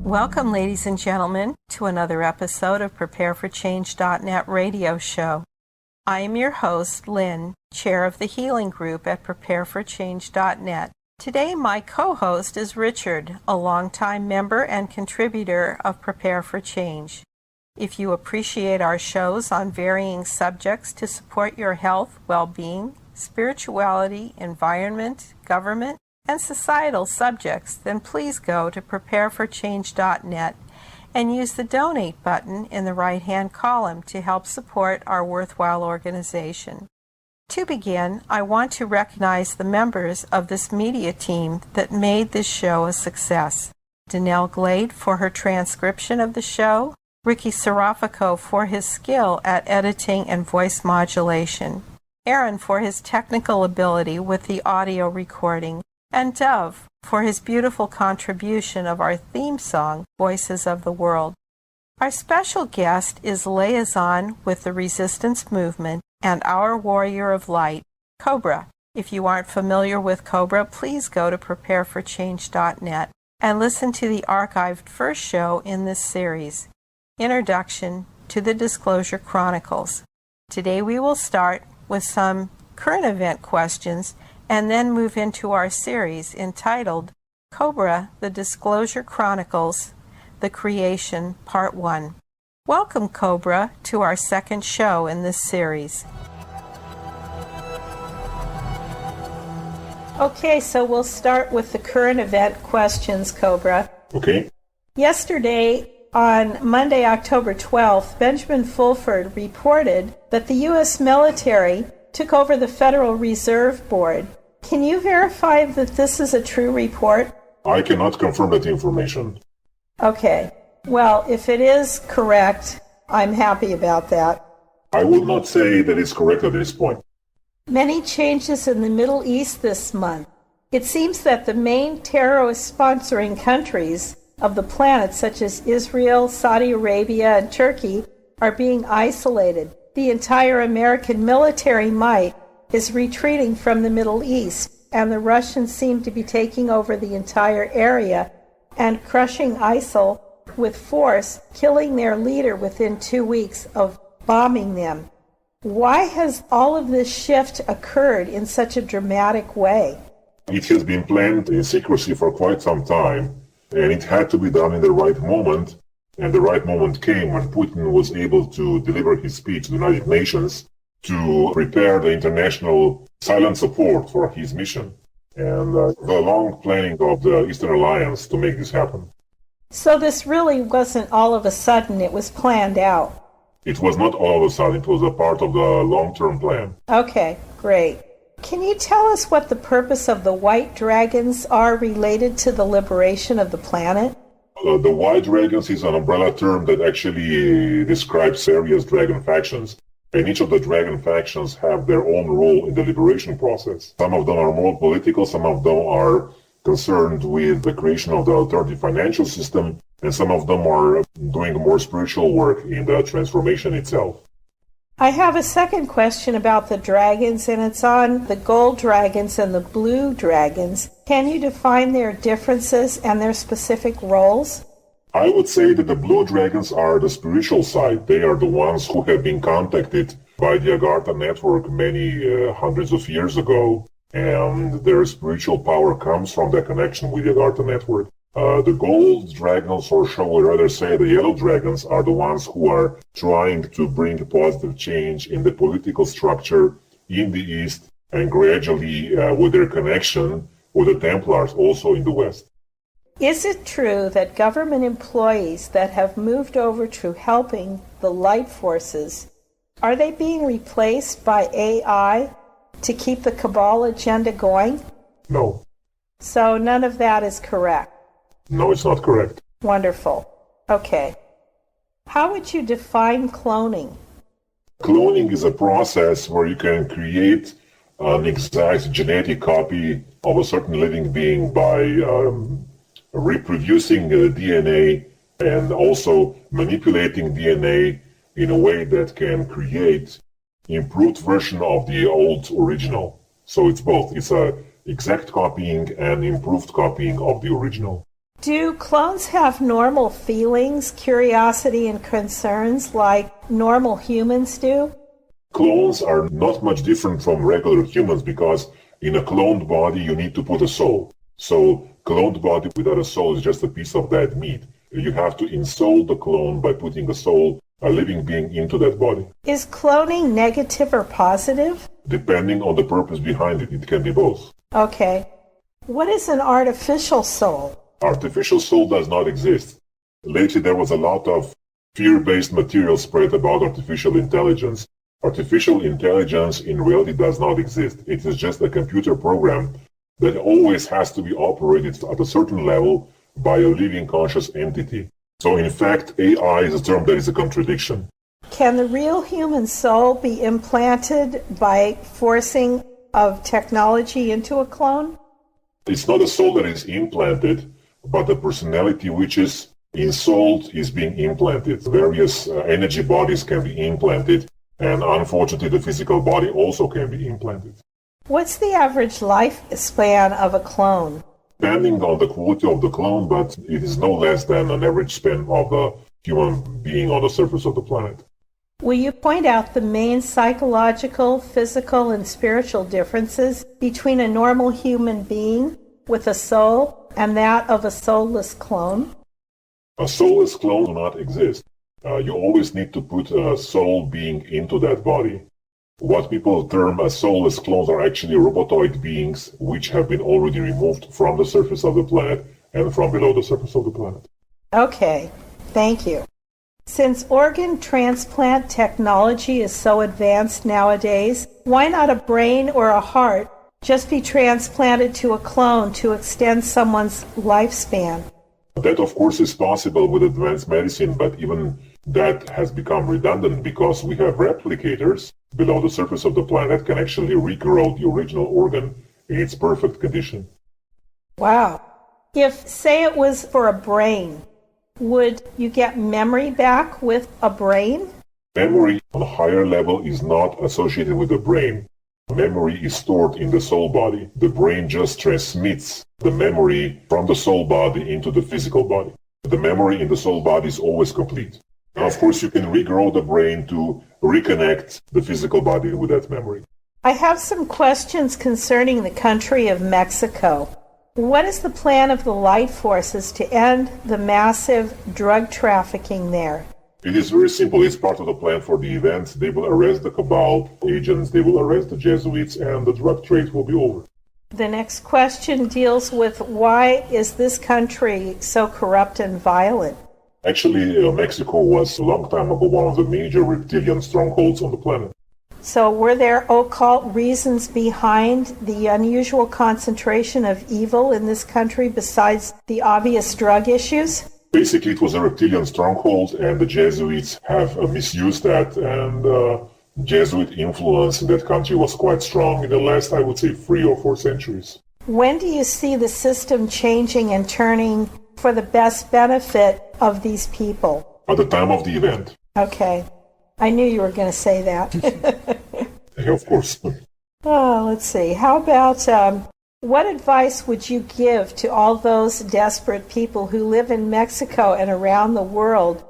Welcome, ladies and gentlemen, to another episode of PrepareForChange.net radio show. I am your host, Lynn, chair of the Healing Group at PrepareForChange.net. Today, my co-host is Richard, a longtime member and contributor of Prepare for Change. If you appreciate our shows on varying subjects to support your health, well-being, spirituality, environment, government, and societal subjects, then please go to PrepareForChange.net and use the donate button in the right-hand column to help support our worthwhile organization. To begin, I want to recognize the members of this media team that made this show a success. Danelle Glade for her transcription of the show, Ricky Serafico for his skill at editing and voice modulation, Aaron for his technical ability with the audio recording, and Dove for his beautiful contribution of our theme song, Voices of the World. Our special guest is liaison with the Resistance Movement and our Warrior of Light, Cobra. If you aren't familiar with Cobra, please go to PrepareForChange.net and listen to the archived first show in this series, Introduction to the Disclosure Chronicles. Today we will start with some current event questions and then move into our series entitled Cobra, the Disclosure Chronicles, The Creation, Part 1. Welcome, Cobra, to our second show in this series. Okay, so we'll start with the current event questions, Cobra. Okay. Yesterday, on Monday, October 12th, Benjamin Fulford reported that the U.S. military took over the Federal Reserve Board. Can you verify that this is a true report? I cannot confirm that information. Okay. Well, if it is correct, I'm happy about that. I would not say that it's correct at this point. Many changes in the Middle East this month. It seems that the main terrorist-sponsoring countries of the planet, such as Israel, Saudi Arabia, and Turkey, are being isolated. The entire American military might is retreating from the Middle East, and the Russians seem to be taking over the entire area and crushing ISIL with force, killing their leader within 2 weeks of bombing them. Why has all of this shift occurred in such a dramatic way? It has been planned in secrecy for quite some time, and it had to be done in the right moment, and the right moment came when Putin was able to deliver his speech to the United Nations to prepare the international silent support for his mission, and the long planning of the Eastern Alliance to make this happen. So this really wasn't all of a sudden, it was planned out. It was not all of a sudden, it was a part of the long-term plan. Okay, great. Can you tell us what the purpose of the white dragons are related to the liberation of the planet? The white dragons is an umbrella term that actually describes various dragon factions. And each of the dragon factions have their own role in the liberation process. Some of them are more political, some of them are concerned with the creation of the alternative financial system, and some of them are doing more spiritual work in the transformation itself. I have a second question about the dragons, and it's on the gold dragons and the blue dragons. Can you define their differences and their specific roles? I would say that the blue dragons are the spiritual side. They are the ones who have been contacted by the Agartha network many hundreds of years ago, and their spiritual power comes from their connection with the Agartha network. The gold dragons, or shall we rather say the yellow dragons, are the ones who are trying to bring positive change in the political structure in the East, and gradually with their connection with the Templars also in the West. Is it true that government employees that have moved over to helping the light forces, are they being replaced by AI to keep the cabal agenda going? No. So none of that is correct? No, it's not correct. Wonderful. Okay. How would you define cloning? Cloning is a process where you can create an exact genetic copy of a certain living being by reproducing DNA and also manipulating DNA in a way that can create improved version of the old original. So it's both. It's a exact copying and improved copying of the original. Do clones have normal feelings, curiosity, and concerns like normal humans do? Clones are not much different from regular humans because in a cloned body you need to put a soul. So cloned body without a soul is just a piece of dead meat. You have to ensoul the clone by putting a soul, a living being, into that body. Is cloning negative or positive? Depending on the purpose behind it, it can be both. Okay. What is an artificial soul? Artificial soul does not exist. Lately there was a lot of fear-based material spread about artificial intelligence. Artificial intelligence in reality does not exist. It is just a computer program that always has to be operated at a certain level by a living conscious entity. So in fact, AI is a term that is a contradiction. Can the real human soul be implanted by forcing of technology into a clone? It's not a soul that is implanted, but the personality which is ensouled is being implanted. Various energy bodies can be implanted, and unfortunately the physical body also can be implanted. What's the average lifespan of a clone? Depending on the quality of the clone, but it is no less than an average span of a human being on the surface of the planet. Will you point out the main psychological, physical, and spiritual differences between a normal human being with a soul and that of a soulless clone? A soulless clone does not exist. You always need to put a soul being into that body. What people term as soulless clones are actually robotoid beings which have been already removed from the surface of the planet and from below the surface of the planet. Okay, thank you. Since organ transplant technology is so advanced nowadays, why not a brain or a heart just be transplanted to a clone to extend someone's lifespan? That, of course, is possible with advanced medicine, but even that has become redundant because we have replicators below the surface of the planet that can actually regrow the original organ in its perfect condition. Wow. If, say, it was for a brain, would you get memory back with a brain? Memory on a higher level is not associated with the brain. Memory is stored in the soul body. The brain just transmits the memory from the soul body into the physical body. The memory in the soul body is always complete. And of course, you can regrow the brain to reconnect the physical body with that memory. I have some questions concerning the country of Mexico. What is the plan of the light forces to end the massive drug trafficking there? It is very simple. It's part of the plan for the event. They will arrest the cabal agents, they will arrest the Jesuits, and the drug trade will be over. The next question deals with why is this country so corrupt and violent? Actually, Mexico was a long time ago one of the major reptilian strongholds on the planet. So were there occult reasons behind the unusual concentration of evil in this country besides the obvious drug issues? Basically, it was a reptilian stronghold, and the Jesuits have misused that, and Jesuit influence in that country was quite strong in the last, I would say, 3 or 4 centuries. When do you see the system changing and turning for the best benefit of these people? At the time of the event. Okay. I knew you were going to say that. Yeah, of course. Oh, let's see. How about what advice would you give to all those desperate people who live in Mexico and around the world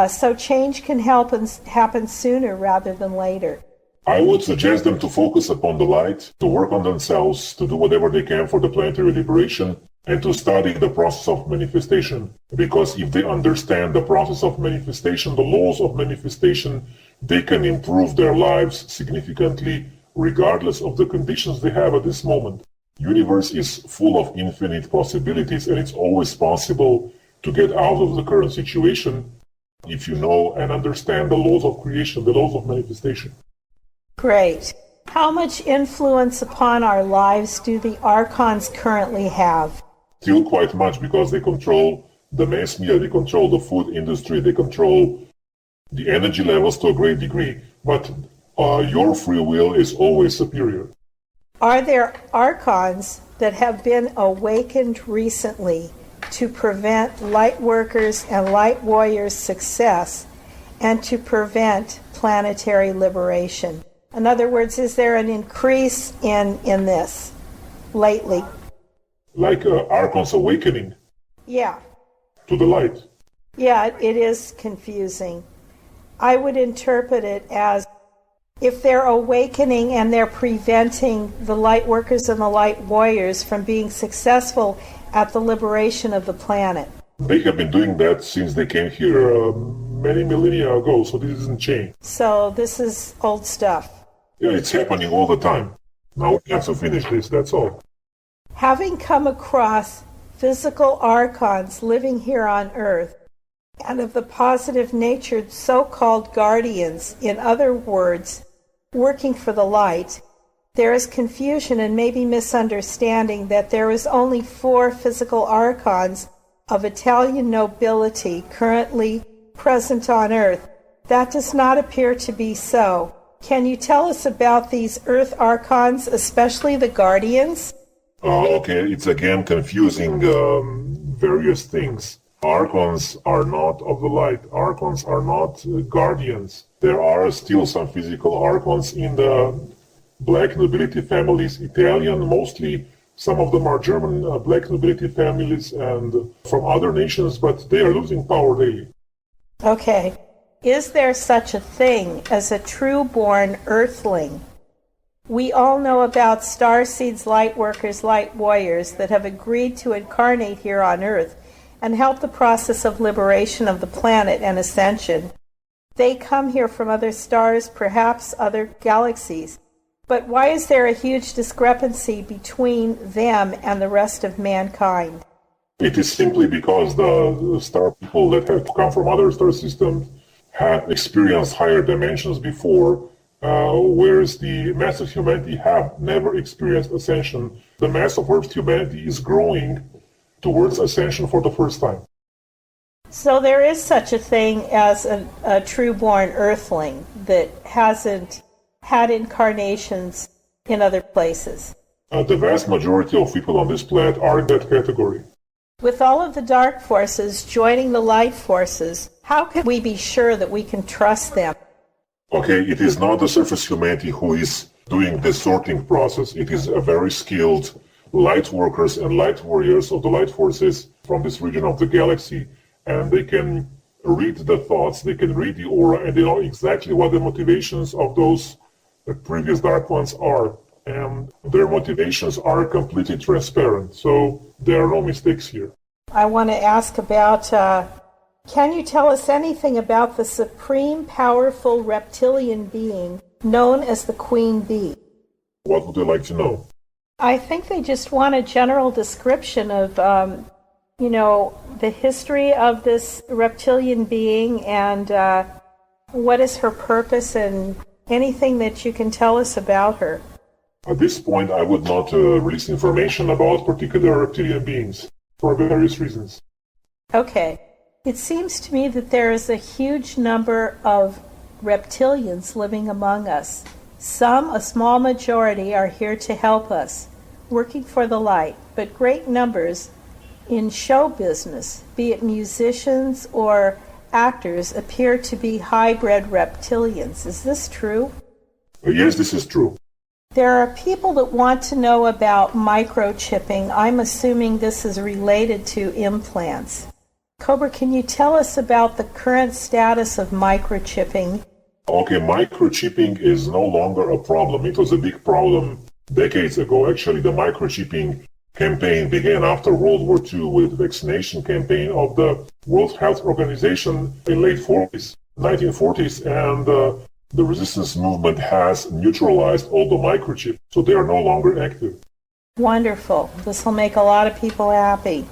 so change can happen sooner rather than later? I would suggest them to focus upon the light, to work on themselves, to do whatever they can for the planetary liberation, and to study the process of manifestation. Because if they understand the process of manifestation, the laws of manifestation, they can improve their lives significantly regardless of the conditions they have at this moment. Universe is full of infinite possibilities, and it's always possible to get out of the current situation if you know and understand the laws of creation, the laws of manifestation. Great. How much influence upon our lives do the archons currently have? Still quite much, because they control the mass media, they control the food industry, they control the energy levels to a great degree. But your free will is always superior. Are there archons that have been awakened recently to prevent light workers and light warriors' success and to prevent planetary liberation? In other words, is there an increase in this lately? Like Archon's awakening. Yeah. to the light. Yeah, it is confusing. I would interpret it as if they're awakening and they're preventing the light workers and the light warriors from being successful at the liberation of the planet. They have been doing that since they came here many millennia ago, so this isn't change. So this is old stuff. Yeah, it's happening all the time. Now we have to finish this, that's all. Having come across physical archons living here on Earth, and of the positive-natured so-called guardians, in other words, working for the light, there is confusion and maybe misunderstanding that there is only 4 physical archons of Italian nobility currently present on Earth. That does not appear to be so. Can you tell us about these Earth archons, especially the guardians? Okay, it's again confusing various things. Archons are not of the light. Archons are not guardians. There are still some physical archons in the black nobility families, Italian mostly. Some of them are German black nobility families and from other nations, but they are losing power daily. Okay. Is there such a thing as a true-born earthling? We all know about starseeds, light workers, light warriors that have agreed to incarnate here on Earth and help the process of liberation of the planet and ascension. They come here from other stars, perhaps other galaxies. But why is there a huge discrepancy between them and the rest of mankind? It is simply because the star people that have come from other star systems have experienced higher dimensions before, whereas the mass of humanity have never experienced ascension. The mass of Earth's humanity is growing towards ascension for the first time. So there is such a thing as a true-born earthling that hasn't had incarnations in other places. The vast majority of people on this planet are in that category. With all of the dark forces joining the light forces, how can we be sure that we can trust them? Okay, it is not the surface humanity who is doing the sorting process. It is a very skilled light workers and light warriors of the light forces from this region of the galaxy, and they can read the thoughts, they can read the aura, and they know exactly what the motivations of those previous dark ones are, and their motivations are completely transparent, so there are no mistakes here. I want to ask about, can you tell us anything about the supreme powerful reptilian being known as the Queen Bee? What would you like to know? I think they just want a general description of, the history of this reptilian being and what is her purpose and anything that you can tell us about her. At this point, I would not release information about particular reptilian beings for various reasons. Okay. It seems to me that there is a huge number of reptilians living among us. Some, a small majority, are here to help us, working for the light, but great numbers in show business, be it musicians or actors, appear to be hybrid reptilians. Is this true? Yes, this is true. There are people that want to know about microchipping. I'm assuming this is related to implants. Cobra, can you tell us about the current status of microchipping? Okay, microchipping is no longer a problem. It was a big problem decades ago. Actually, the microchipping campaign began after World War II with the vaccination campaign of the World Health Organization in late 1940s, and the resistance movement has neutralized all the microchips, so they are no longer active. Wonderful. This will make a lot of people happy.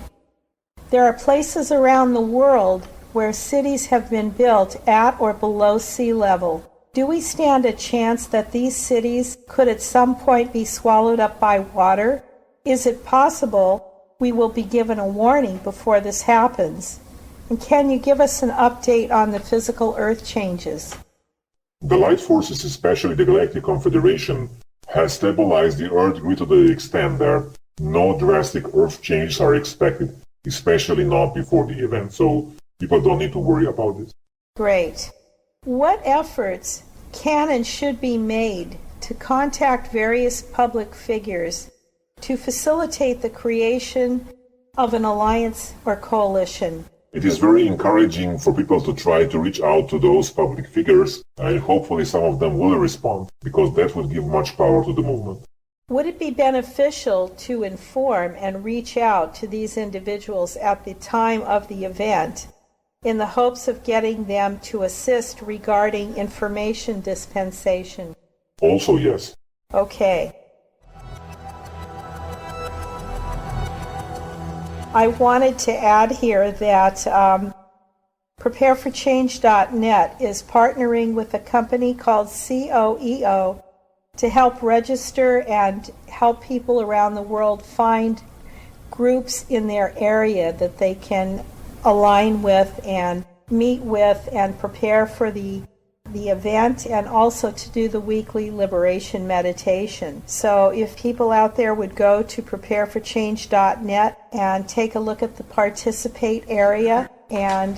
There are places around the world where cities have been built at or below sea level. Do we stand a chance that these cities could at some point be swallowed up by water? Is it possible we will be given a warning before this happens? And can you give us an update on the physical Earth changes? The light forces, especially the Galactic Confederation, has stabilized the Earth grid to the extent that no drastic Earth changes are expected, especially not before the event, so people don't need to worry about this. Great. What efforts can and should be made to contact various public figures to facilitate the creation of an alliance or coalition? It is very encouraging for people to try to reach out to those public figures, and hopefully some of them will respond, because that would give much power to the movement. Would it be beneficial to inform and reach out to these individuals at the time of the event in the hopes of getting them to assist regarding information dispensation? Also, yes. Okay. I wanted to add here that PrepareForChange.net is partnering with a company called COEO to help register and help people around the world find groups in their area that they can align with and meet with and prepare for the event, and also to do the weekly liberation meditation. So if people out there would go to PrepareForChange.net and take a look at the participate area and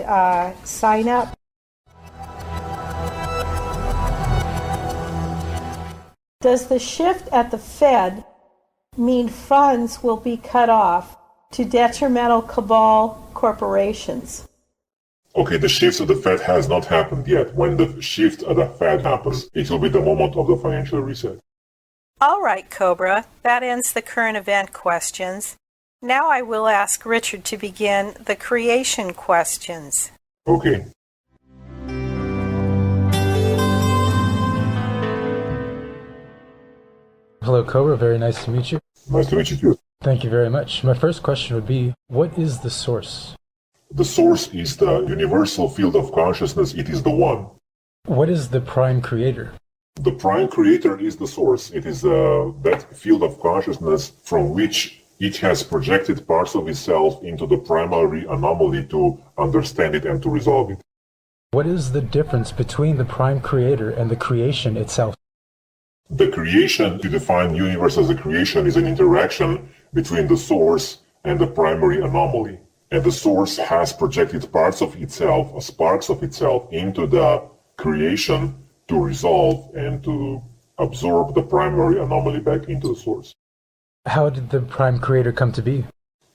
sign up. Does the shift at the Fed mean funds will be cut off to detrimental cabal corporations? Okay, the shift at the Fed has not happened yet. When the shift at the Fed happens, it will be the moment of the financial reset. All right, Cobra, that ends the current event questions. Now I will ask Richard to begin the creation questions. Okay. Hello, Cobra. Very nice to meet you. Nice to meet you too. Thank you very much. My first question would be, what is the source? The source is the universal field of consciousness. It is the one. What is the prime creator? The prime creator is the source. It is that field of consciousness from which it has projected parts of itself into the primary anomaly to understand it and to resolve it. What is the difference between the prime creator and the creation itself? The creation, to define universe as a creation, is an interaction between the source and the primary anomaly. And the source has projected parts of itself, sparks of itself, into the creation to resolve and to absorb the primary anomaly back into the source. How did the prime creator come to be?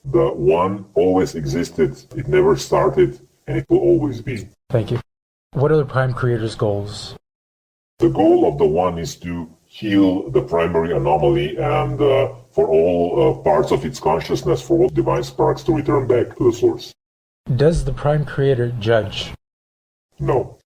The one always existed, it never started, and it will always be. Thank you. What are the prime creator's goals? The goal of the one is to heal the primary anomaly and for all parts of its consciousness, for all divine sparks to return back to the source. Does the prime creator judge? No.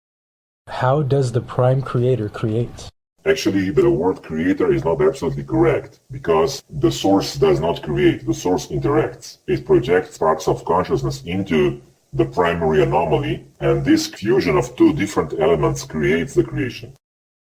How does the prime creator create? Actually, the word creator is not absolutely correct, because the source does not create, the source interacts. It projects sparks of consciousness into the primary anomaly, and this fusion of two different elements creates the creation.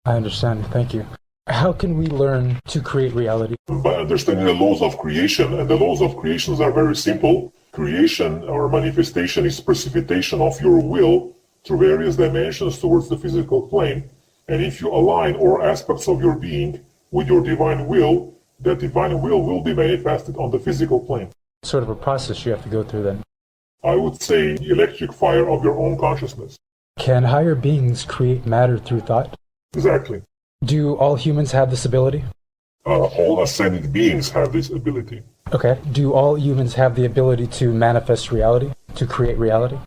I understand. Thank you. How can we learn to create reality? By understanding the laws of creation, and the laws of creations are very simple. Creation or manifestation is precipitation of your will through various dimensions towards the physical plane. And if you align all aspects of your being with your divine will, that divine will be manifested on the physical plane. Sort of a process you have to go through then. I would say the electric fire of your own consciousness. Can higher beings create matter through thought? Exactly. Do all humans have this ability? All ascended beings have this ability. Okay. Do all humans have the ability to manifest reality, to create reality?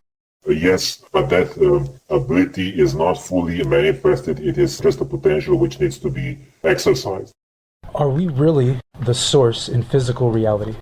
Yes, but that ability is not fully manifested. It is just a potential which needs to be exercised. Are we really the source in physical reality?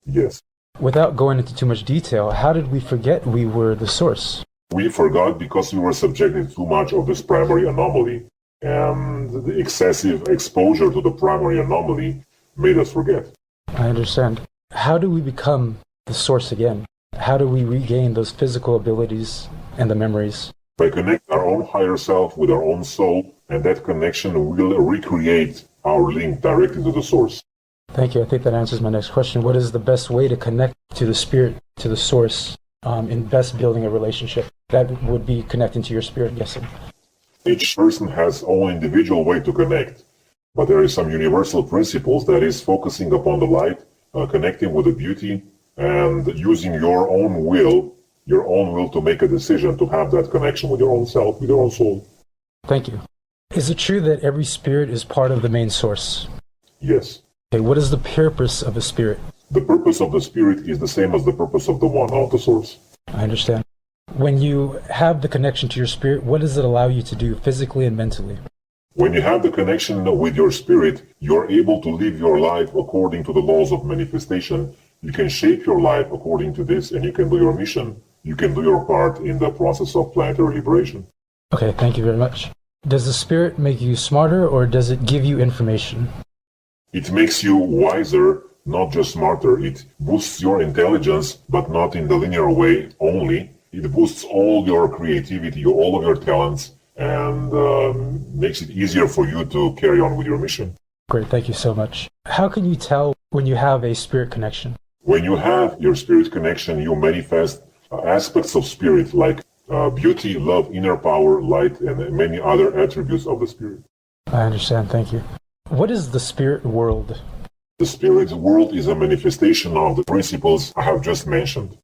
Yes. Without going into too much detail, how did we forget we were the source? We forgot because we were subjected to too much of this primary anomaly, and the excessive exposure to the primary anomaly made us forget. I understand. How do we become the source again? How do we regain those physical abilities and the memories? By connecting our own higher self with our own soul, and that connection will recreate our link directly to the source. Thank you. I think that answers my next question. What is the best way to connect to the spirit, to the source, in best building a relationship? That would be connecting to your spirit, I'm guessing. Each person has own individual way to connect, but there is some universal principles, that is focusing upon the light, connecting with the beauty, and using your own will to make a decision to have that connection with your own self, with your own soul. Thank you. Is it true that every spirit is part of the main source? Yes. Okay, what is the purpose of a spirit? The purpose of the spirit is the same as the purpose of the one, of the source. I understand. When you have the connection to your spirit, what does it allow you to do physically and mentally? When you have the connection with your spirit, you're able to live your life according to the laws of manifestation. You can shape your life according to this, and you can do your mission. You can do your part in the process of planetary liberation. Okay, thank you very much. Does the spirit make you smarter, or does it give you information? It makes you wiser, not just smarter. It boosts your intelligence, but not in the linear way only. It boosts all your creativity, all of your talents, and makes it easier for you to carry on with your mission. Great, thank you so much. How can you tell when you have a spirit connection? When you have your spirit connection, you manifest aspects of spirit like beauty, love, inner power, light, and many other attributes of the spirit. I understand, thank you. What is the spirit world? The spirit world is a manifestation of the principles I have just mentioned.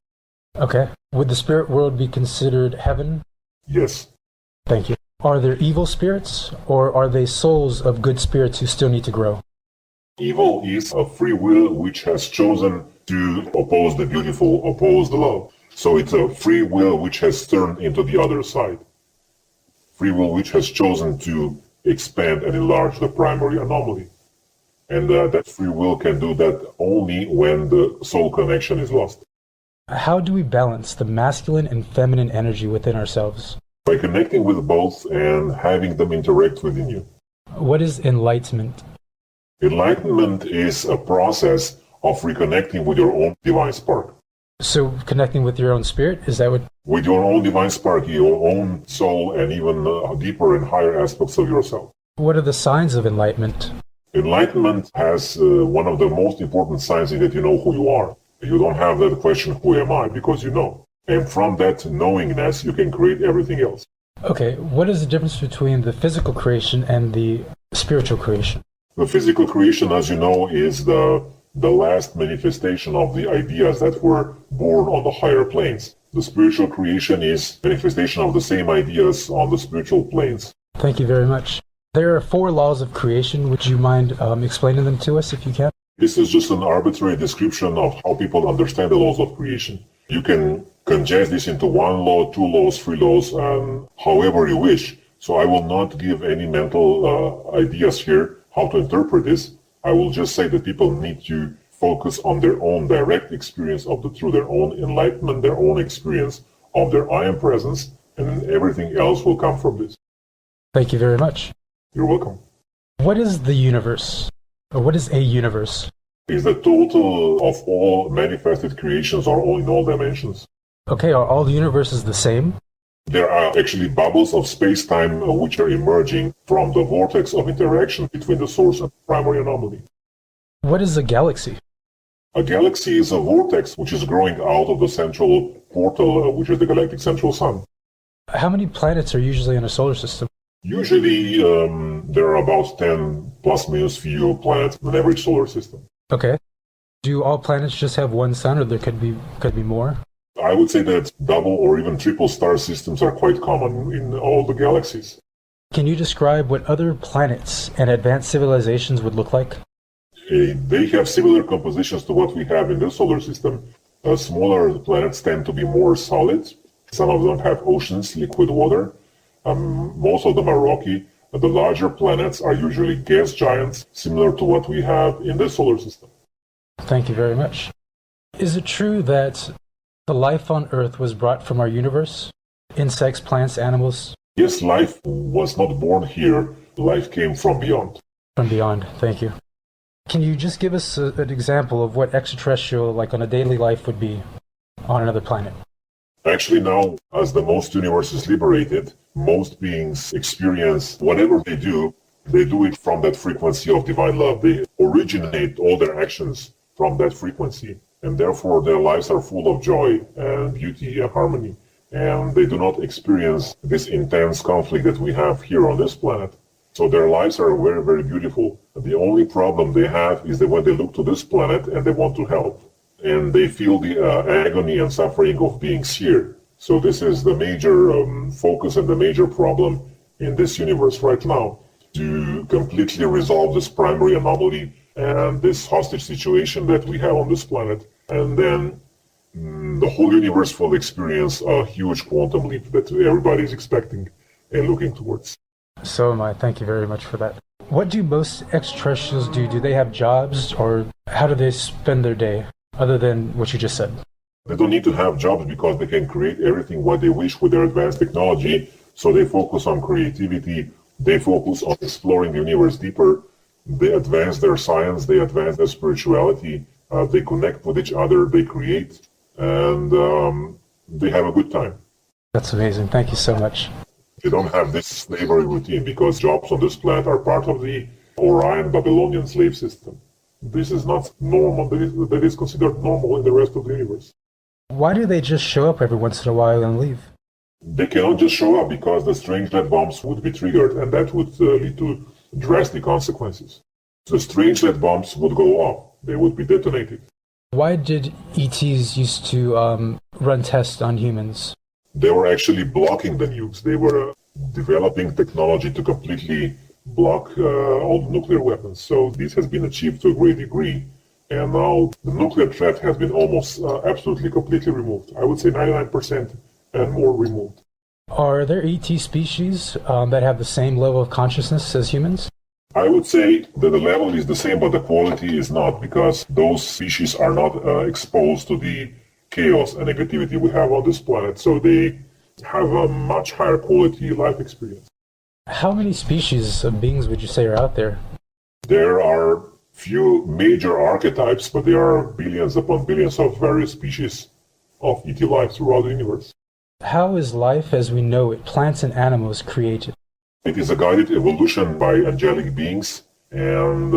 Okay. Would the spirit world be considered heaven? Yes. Thank you. Are there evil spirits, or are they souls of good spirits who still need to grow? Evil is a free will which has chosen to oppose the beautiful, oppose the love. So it's a free will which has turned into the other side. Free will which has chosen to expand and enlarge the primary anomaly. And that free will can do that only when the soul connection is lost. How do we balance the masculine and feminine energy within ourselves? By connecting with both and having them interact within you. What is enlightenment? Enlightenment is a process of reconnecting with your own divine spark. So connecting with your own spirit, is that what? With your own divine spark, your own soul, and even deeper and higher aspects of yourself. What are the signs of enlightenment? Enlightenment has one of the most important signs is that you know who you are. You don't have that question, who am I, because you know. And from that knowingness, you can create everything else. Okay, what is the difference between the physical creation and the spiritual creation? The physical creation, as you know, is the last manifestation of the ideas that were born on the higher planes. The spiritual creation is manifestation of the same ideas on the spiritual planes. Thank you very much. There are 4 laws of creation. Would you mind explaining them to us if you can? This is just an arbitrary description of how people understand the laws of creation. You can congest this into 1 law, 2 laws, 3 laws, however you wish. So I will not give any mental ideas here how to interpret this. I will just say that people need to focus on their own direct experience of through their own enlightenment, their own experience of their I am presence, and everything else will come from this. Thank you very much. You're welcome. What is the universe? Or what is a universe? Is the total of all manifested creations are all in all dimensions. Okay, are all universes the same? There are actually bubbles of space-time which are emerging from the vortex of interaction between the source and primary anomaly. What is a galaxy? A galaxy is a vortex which is growing out of the central portal, which is the galactic central sun. How many planets are usually in a solar system? Usually there are about 10 plus minus few planets in every solar system. Okay. Do all planets just have one sun, or there could be more? I would say that double or even triple star systems are quite common in all the galaxies. Can you describe what other planets and advanced civilizations would look like? They have similar compositions to what we have in the solar system. Smaller planets tend to be more solid. Some of them have oceans, liquid water. Most of them are rocky. The larger planets are usually gas giants, similar to what we have in the solar system. Thank you very much. Is it true that the life on Earth was brought from our universe? Insects, plants, animals? Yes, life was not born here. Life came from beyond. From beyond, thank you. Can you just give us an example of what extraterrestrial, like on a daily life, would be on another planet? Actually now, as the most universe is liberated, most beings experience whatever they do it from that frequency of divine love. They originate all their actions from that frequency, and therefore their lives are full of joy and beauty and harmony. And they do not experience this intense conflict that we have here on this planet. So their lives are very, very beautiful. The only problem they have is that when they look to this planet and they want to help, and they feel the agony and suffering of beings here. So this is the major focus and the major problem in this universe right now, to completely resolve this primary anomaly and this hostage situation that we have on this planet. And then the whole universe will experience a huge quantum leap that everybody is expecting and looking towards. So am I. Thank you very much for that. What do most extraterrestrials do? Do they have jobs, or how do they spend their day, other than what you just said? They don't need to have jobs because they can create everything what they wish with their advanced technology. So they focus on creativity, they focus on exploring the universe deeper, they advance their science, they advance their spirituality, they connect with each other, they create, and they have a good time. That's amazing. Thank you so much. They don't have this slavery routine because jobs on this planet are part of the Orion Babylonian slave system. This is not normal, that is considered normal in the rest of the universe. Why do they just show up every once in a while and leave? They cannot just show up because the strange lead bombs would be triggered, and that would lead to drastic consequences. The strange lead bombs would go off. They would be detonated. Why did ETs used to run tests on humans? They were actually blocking the nukes. They were developing technology to completely block all the nuclear weapons. So this has been achieved to a great degree. And now the nuclear threat has been almost absolutely completely removed. I would say 99% and more removed. Are there ET species that have the same level of consciousness as humans? I would say that the level is the same, but the quality is not, because those species are not exposed to the chaos and negativity we have on this planet, so they have a much higher quality life experience. How many species of beings would you say are out there? There are few major archetypes, but there are billions upon billions of various species of ET life throughout the universe. How is life as we know it, plants and animals, created? It is a guided evolution by angelic beings, and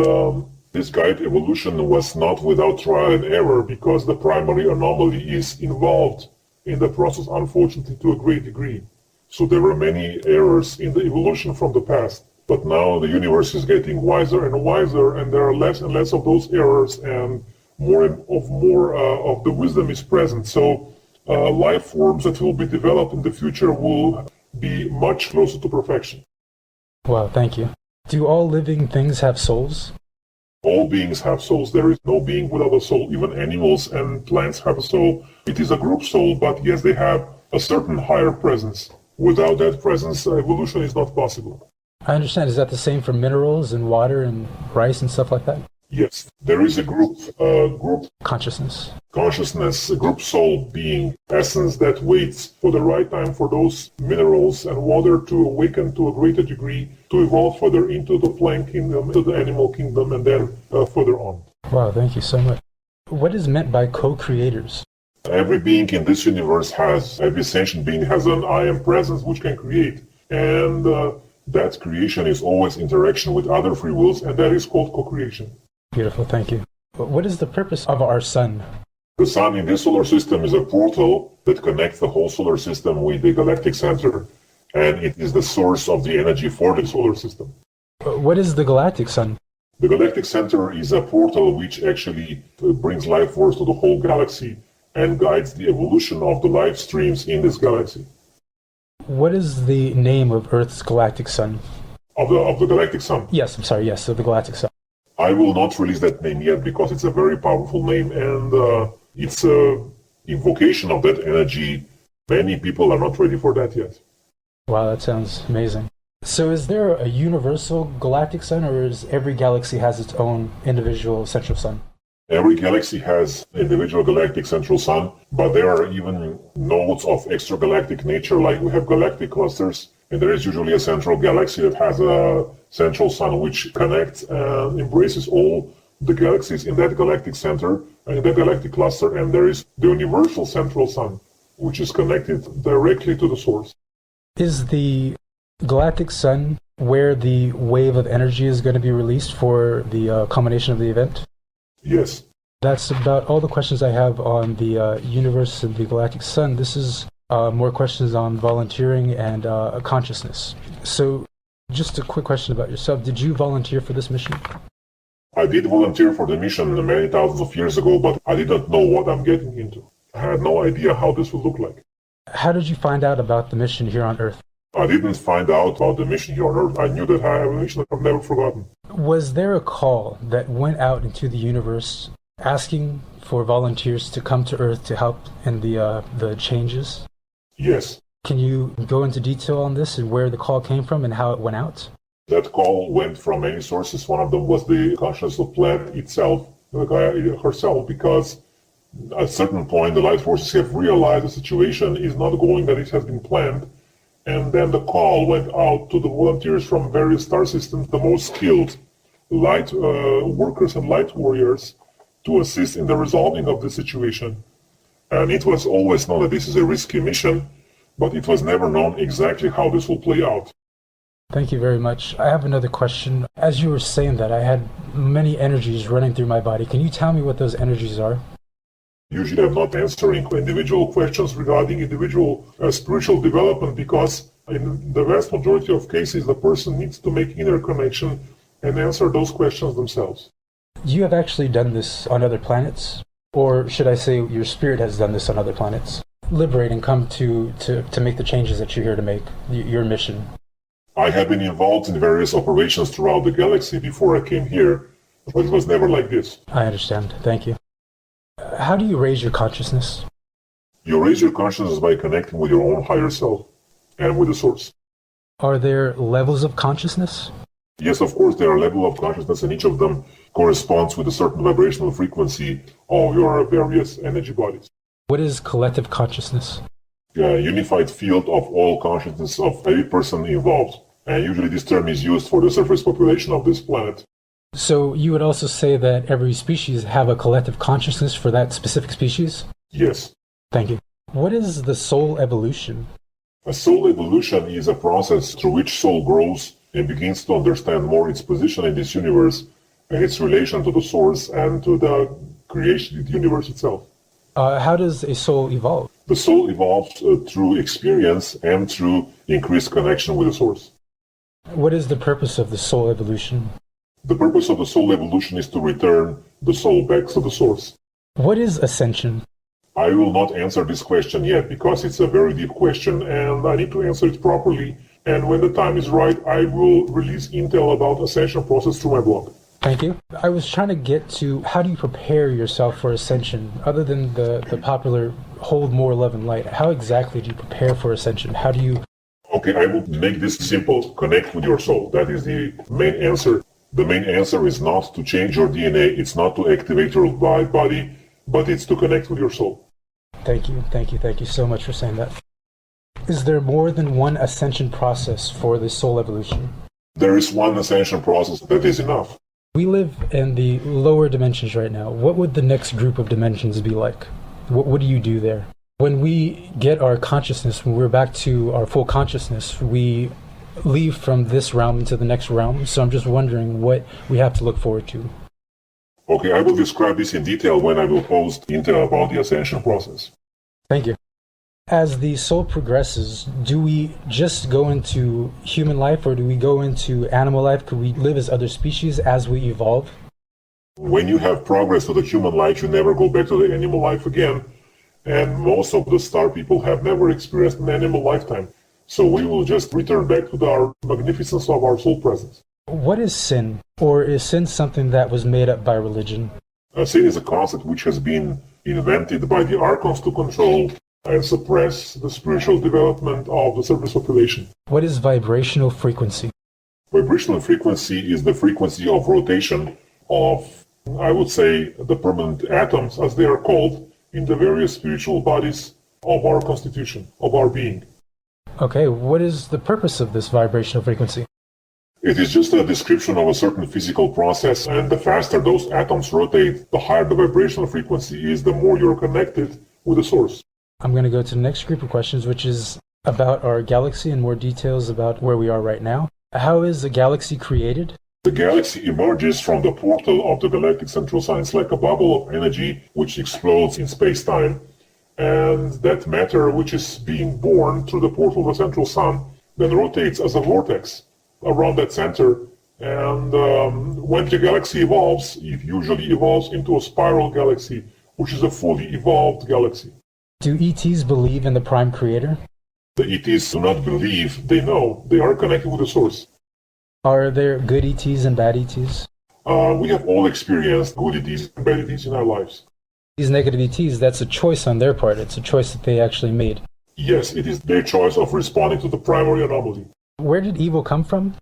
this guided evolution was not without trial and error, because the primary anomaly is involved in the process, unfortunately, to a great degree. So there were many errors in the evolution from the past, but now the universe is getting wiser and wiser, and there are less and less of those errors, and more of the wisdom is present. So life forms that will be developed in the future will be much closer to perfection. Wow, thank you. Do all living things have souls? All beings have souls. There is no being without a soul. Even animals and plants have a soul. It is a group soul, but yes, they have a certain higher presence. Without that presence, evolution is not possible. I understand. Is that the same for minerals and water and rice and stuff like that? Yes, there is a group Consciousness. Consciousness, a group soul being, essence that waits for the right time for those minerals and water to awaken to a greater degree, to evolve further into the plant kingdom, into the animal kingdom, and then further on. Wow, thank you so much. What is meant by co-creators? Every being in this universe every sentient being has an I am presence which can create. And that creation is always interaction with other free wills, and that is called co-creation. Beautiful, thank you. What is the purpose of our sun? The sun in this solar system is a portal that connects the whole solar system with the galactic center, and it is the source of the energy for the solar system. What is the galactic sun? The galactic center is a portal which actually brings life force to the whole galaxy and guides the evolution of the life streams in this galaxy. What is the name of Earth's galactic sun? Of the galactic sun? Yes, I'm sorry, yes, of the galactic sun. I will not release that name yet because it's a very powerful name, and it's an invocation of that energy. Many people are not ready for that yet. Wow, that sounds amazing. So is there a universal galactic sun, or is every galaxy has its own individual central sun? Every galaxy has individual galactic central sun, but there are even nodes of extragalactic nature, like we have galactic clusters, and there is usually a central galaxy that has a central sun which connects and embraces all the galaxies in that galactic center, in that galactic cluster, and there is the universal central sun, which is connected directly to the source. Is the galactic sun where the wave of energy is going to be released for the culmination of the event? Yes. That's about all the questions I have on the universe and the galactic sun. This is more questions on volunteering and consciousness. So just a quick question about yourself. Did you volunteer for this mission? I did volunteer for the mission many thousands of years ago, but I didn't know what I'm getting into. I had no idea how this would look like. How did you find out about the mission here on Earth? I didn't find out about the mission he ordered. I knew that I have a mission I've never forgotten. Was there a call that went out into the universe asking for volunteers to come to Earth to help in the changes? Yes. Can you go into detail on this and where the call came from and how it went out? That call went from many sources. One of them was the consciousness of Planet itself, the Gaia herself, because at a certain point the light forces have realized the situation is not going that it has been planned. And then the call went out to the volunteers from various star systems, the most skilled light workers and light warriors, to assist in the resolving of the situation. And it was always known that this is a risky mission, but it was never known exactly how this will play out. Thank you very much. I have another question. As you were saying that, I had many energies running through my body. Can you tell me what those energies are? Usually I'm not answering individual questions regarding individual spiritual development, because in the vast majority of cases the person needs to make inner connection and answer those questions themselves. You have actually done this on other planets? Or should I say your spirit has done this on other planets? Liberate and come to make the changes that you're here to make, your mission. I have been involved in various operations throughout the galaxy before I came here, but it was never like this. I understand. Thank you. How do you raise your consciousness? You raise your consciousness by connecting with your own higher self and with the source. Are there levels of consciousness? Yes, of course, there are levels of consciousness, and each of them corresponds with a certain vibrational frequency of your various energy bodies. What is collective consciousness? A unified field of all consciousness of every person involved. And usually this term is used for the surface population of this planet. So you would also say that every species have a collective consciousness for that specific species? Yes. Thank you. What is the soul evolution? A soul evolution is a process through which soul grows and begins to understand more its position in this universe and its relation to the source and to the creation of the universe itself. How does a soul evolve? The soul evolves through experience and through increased connection with the source. What is the purpose of the soul evolution? The purpose of the soul evolution is to return the soul back to the source. What is ascension? I will not answer this question yet because it's a very deep question and I need to answer it properly. And when the time is right, I will release intel about ascension process through my blog. Thank you. I was trying to get to how do you prepare yourself for ascension? Other than the popular hold more love and light, how exactly do you prepare for ascension? How do you... Okay, I will make this simple. Connect with your soul. That is the main answer. The main answer is not to change your DNA. It's not to activate your body, but it's to connect with your soul. Thank you. Thank you. Thank you so much for saying that. Is there more than one ascension process for the soul evolution? There is one ascension process. That is enough. We live in the lower dimensions right now. What would the next group of dimensions be like? What do you do there? When we get our consciousness, when we're back to our full consciousness, we leave from this realm into the next realm. So I'm just wondering what we have to look forward to. Okay, I will describe this in detail when I will post intel about the ascension process. Thank you. As the soul progresses, do we just go into human life or do we go into animal life? Could we live as other species as we evolve? When you have progress to the human life, you never go back to the animal life again. And most of the star people have never experienced an animal lifetime. So we will just return back to the magnificence of our soul presence. What is sin? Or is sin something that was made up by religion? Sin is a concept which has been invented by the archons to control and suppress the spiritual development of the surface population. What is vibrational frequency? Vibrational frequency is the frequency of rotation of, I would say, the permanent atoms, as they are called, in the various spiritual bodies of our constitution, of our being. Okay, what is the purpose of this vibrational frequency? It is just a description of a certain physical process, and the faster those atoms rotate, the higher the vibrational frequency is, the more you're connected with the source. I'm going to go to the next group of questions, which is about our galaxy and more details about where we are right now. How is a galaxy created? The galaxy emerges from the portal of the galactic central sun. It's like a bubble of energy which explodes in space-time. And that matter, which is being born through the portal of the central sun, then rotates as a vortex around that center. And when the galaxy evolves, it usually evolves into a spiral galaxy, which is a fully evolved galaxy. Do ETs believe in the Prime Creator? The ETs do not believe they know. They are connected with the source. Are there good ETs and bad ETs? We have all experienced good ETs and bad ETs in our lives. These negative ETs, that's a choice on their part. It's a choice that they actually made. Yes, it is their choice of responding to the primary anomaly. Where did evil come from?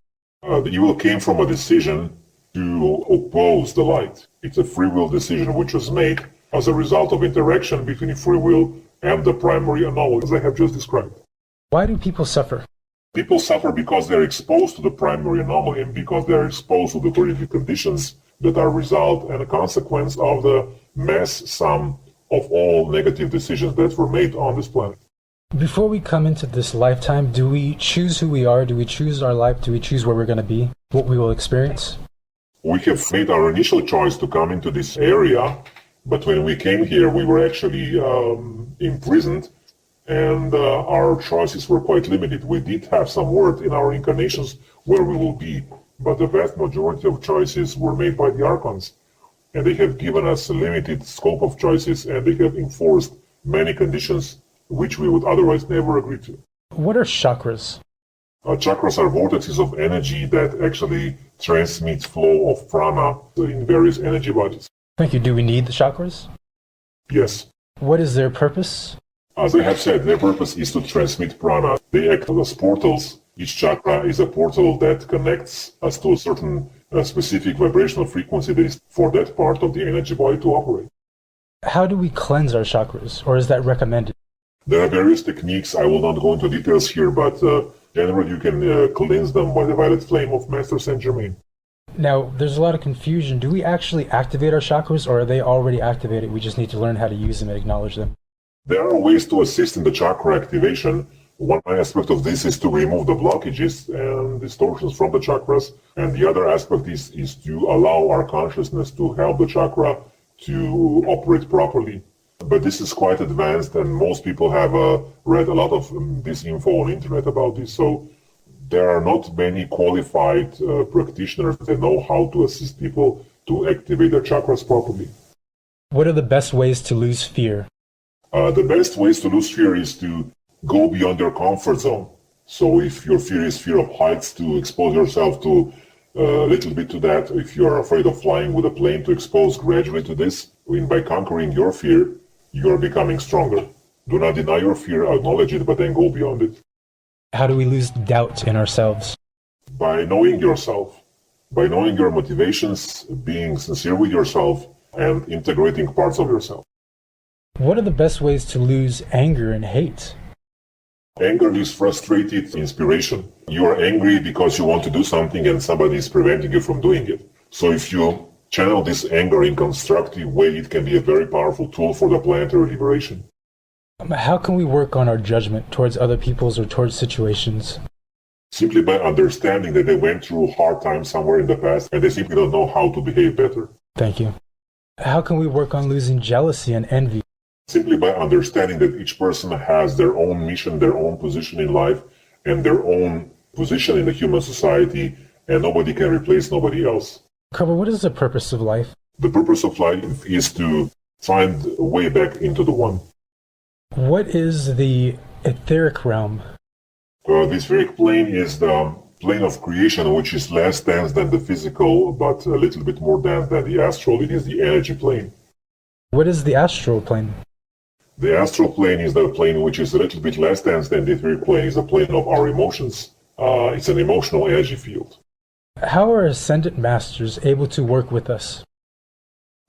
The evil came from a decision to oppose the light. It's a free will decision which was made as a result of interaction between free will and the primary anomaly, as I have just described. Why do people suffer? People suffer because they're exposed to the primary anomaly and because they're exposed to the horrific conditions that are a result and a consequence of the mass sum of all negative decisions that were made on this planet. Before we come into this lifetime, do we choose who we are? Do we choose our life? Do we choose where we're going to be? What we will experience? We have made our initial choice to come into this area, but when we came here, we were actually imprisoned, and our choices were quite limited. We did have some word in our incarnations where we will be, but the vast majority of choices were made by the Archons, and they have given us a limited scope of choices, and they have enforced many conditions which we would otherwise never agree to. What are chakras? Chakras are vortices of energy that actually transmit flow of prana in various energy bodies. Thank you. Do we need the chakras? Yes. What is their purpose? As I have said, their purpose is to transmit prana. They act as portals. Each chakra is a portal that connects us to a certain specific vibrational frequency that is for that part of the energy body to operate. How do we cleanse our chakras, or is that recommended? There are various techniques. I will not go into details here, but generally you can cleanse them by the violet flame of Master Saint Germain. Now, there's a lot of confusion. Do we actually activate our chakras, or are they already activated? We just need to learn how to use them and acknowledge them. There are ways to assist in the chakra activation. One aspect of this is to remove the blockages and distortions from the chakras, and the other aspect is to allow our consciousness to help the chakra to operate properly. But this is quite advanced, and most people have read a lot of this info on the internet about this, so there are not many qualified practitioners that know how to assist people to activate their chakras properly. What are the best ways to lose fear? The best ways to lose fear is to go beyond your comfort zone. So if your fear is fear of heights, to expose yourself to a little bit to that. If you are afraid of flying with a plane, to expose gradually to this. By conquering your fear, you are becoming stronger. Do not deny your fear, acknowledge it, but then go beyond it. How do we lose doubt in ourselves? By knowing yourself, by knowing your motivations, being sincere with yourself, and integrating parts of yourself. What are the best ways to lose anger and hate? Anger is frustrated inspiration. You are angry because you want to do something and somebody is preventing you from doing it. So if you channel this anger in constructive way, it can be a very powerful tool for the planetary liberation. How can we work on our judgment towards other people's or towards situations? Simply by understanding that they went through hard times somewhere in the past and they simply don't know how to behave better. Thank you. How can we work on losing jealousy and envy? Simply by understanding that each person has their own mission, their own position in life, and their own position in the human society, and nobody can replace nobody else. Cobra, what is the purpose of life? The purpose of life is to find a way back into the One. What is the etheric realm? The etheric plane is the plane of creation, which is less dense than the physical, but a little bit more dense than the astral. It is the energy plane. What is the astral plane? The astral plane is the plane which is a little bit less dense than the etheric plane. It's a plane of our emotions. It's an emotional energy field. How are ascended masters able to work with us?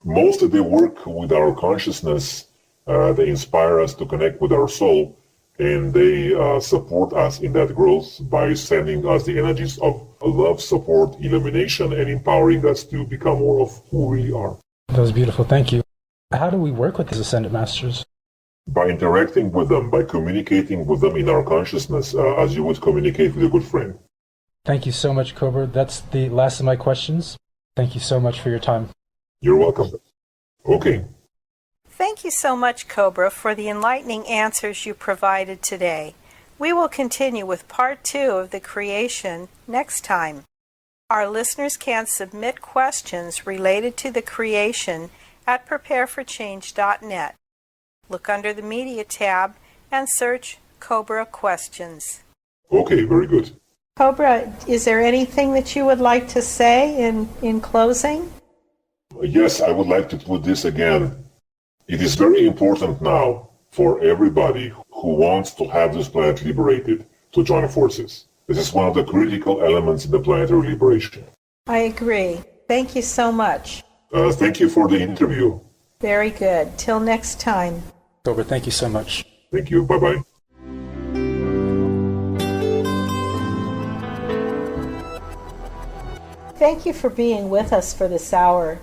Most of they work with our consciousness. They inspire us to connect with our soul, and they support us in that growth by sending us the energies of love, support, illumination, and empowering us to become more of who we are. That was beautiful. Thank you. How do we work with these ascended masters? By interacting with them, by communicating with them in our consciousness, as you would communicate with a good friend. Thank you so much, Cobra. That's the last of my questions. Thank you so much for your time. You're welcome. Okay. Thank you so much, Cobra, for the enlightening answers you provided today. We will continue with part 2 of the creation next time. Our listeners can submit questions related to the creation at prepareforchange.net. Look under the Media tab and search Cobra questions. Okay, very good. Cobra, is there anything that you would like to say in closing? Yes, I would like to put this again. It is very important now for everybody who wants to have this planet liberated to join forces. This is one of the critical elements in the planetary liberation. I agree. Thank you so much. Thank you for the interview. Very good. Till next time. Cobra, thank you so much. Thank you. Bye-bye. Thank you for being with us for this hour.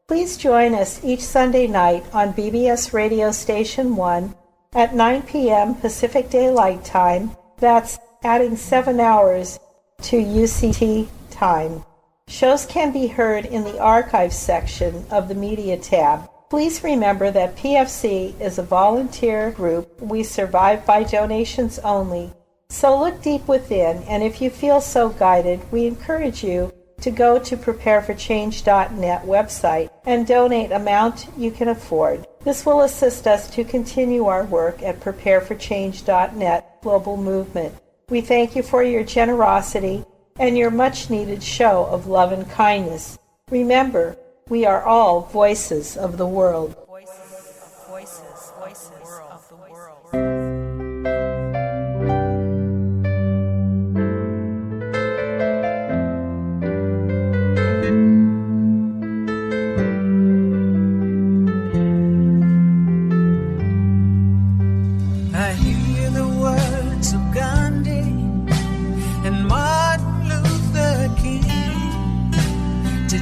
Please join us each Sunday night on BBS Radio Station 1 at 9 p.m. Pacific Daylight Time. That's adding 7 hours to UCT time. Shows can be heard in the archives section of the media tab. Please remember that PFC is a volunteer group. We survive by donations only. So look deep within, and if you feel so guided, we encourage you to go to prepareforchange.net website and donate amount you can afford. This will assist us to continue our work at prepareforchange.net global movement. We thank you for your generosity and your much-needed show of love and kindness. Remember, we are all voices of the world. Voices of the world.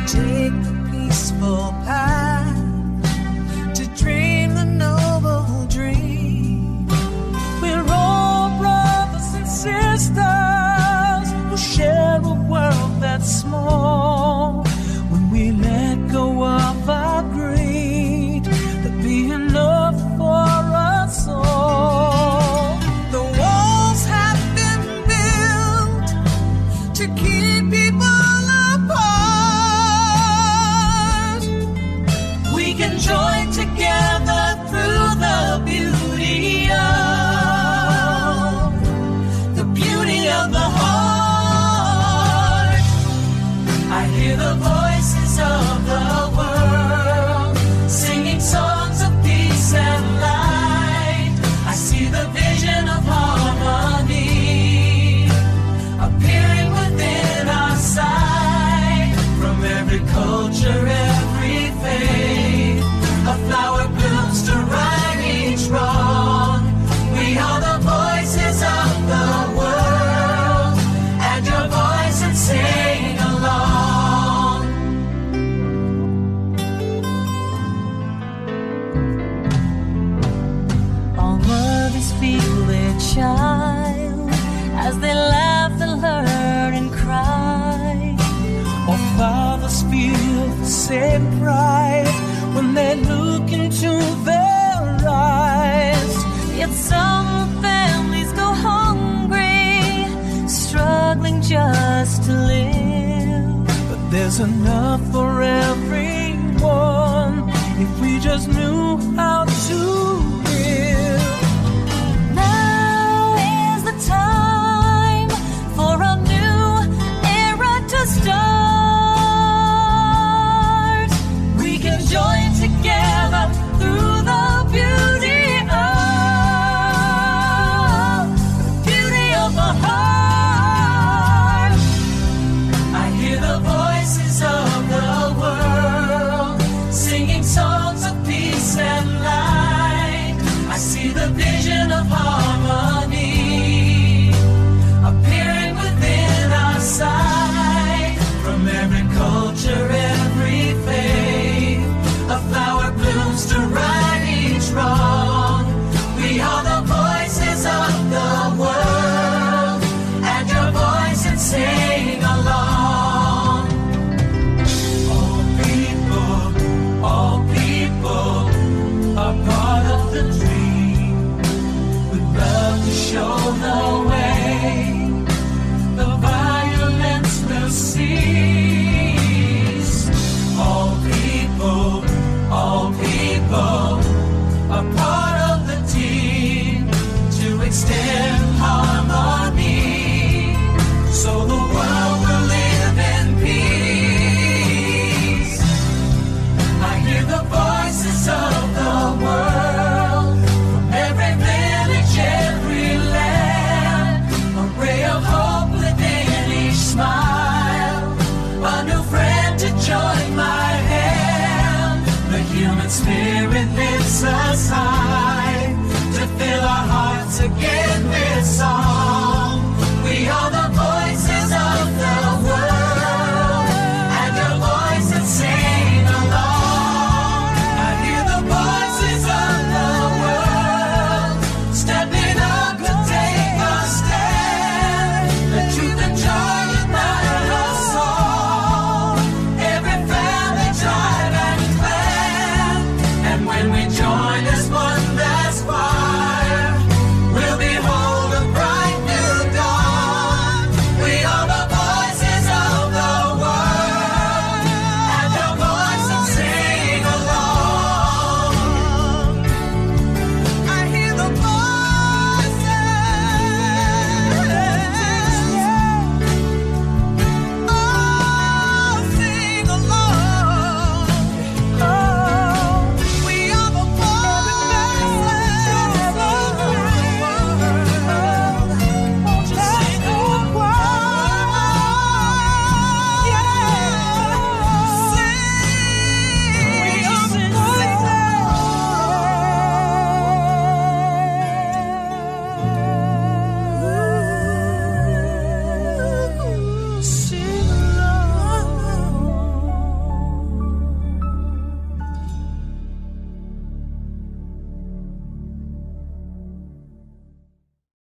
Take the peaceful path to dream the noble dream. We're all brothers and sisters who share a world that's small. When we let go of our greed, there'll be enough for us all. The walls have been built to keep people apart. Join together through the beauty of the heart. I hear the voices of the world singing songs of peace and light. I see the vision of harmony appearing within our sight. From every culture, every faith, a flower blooms to right each wrong. We are the voices of the world. Add your voice and sing along. All mothers feel their child as they laugh and learn and cry. All fathers feel the same pride when they look into their eyes. Yet some families go hungry, struggling just to live. But there's enough for everyone.